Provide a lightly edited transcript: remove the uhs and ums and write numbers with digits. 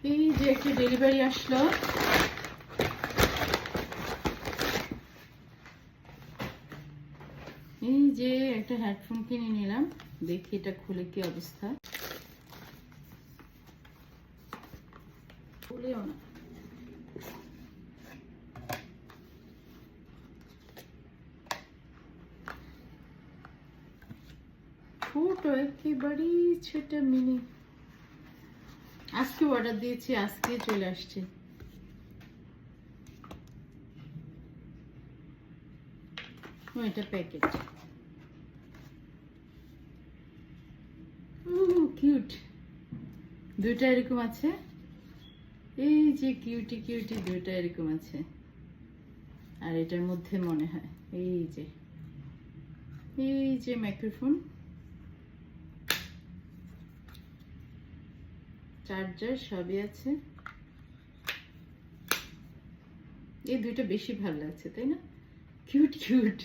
এই যে একটা ডেলিভারি আসলো, এই যে একটা হেডফোন কিনে নিলাম, দেখি এটা খুলে কি অবস্থা। খুলেও না, ছোট, একেবারেই ছোট মিনি। আজকে অর্ডার দিয়েছি, আজকে চলে আসছে। এটা প্যাকেট, কিউট, দুইটা এরকম আছে। এই যে কিউটি কিউটি দুইটা এরকম আছে, আর এটার মধ্যে মনে হয় এই যে মাইক্রোফোন, চার্জার সবই আছে। এই দুইটা বেশি ভালো লাগছে, তাই না? Cute cute.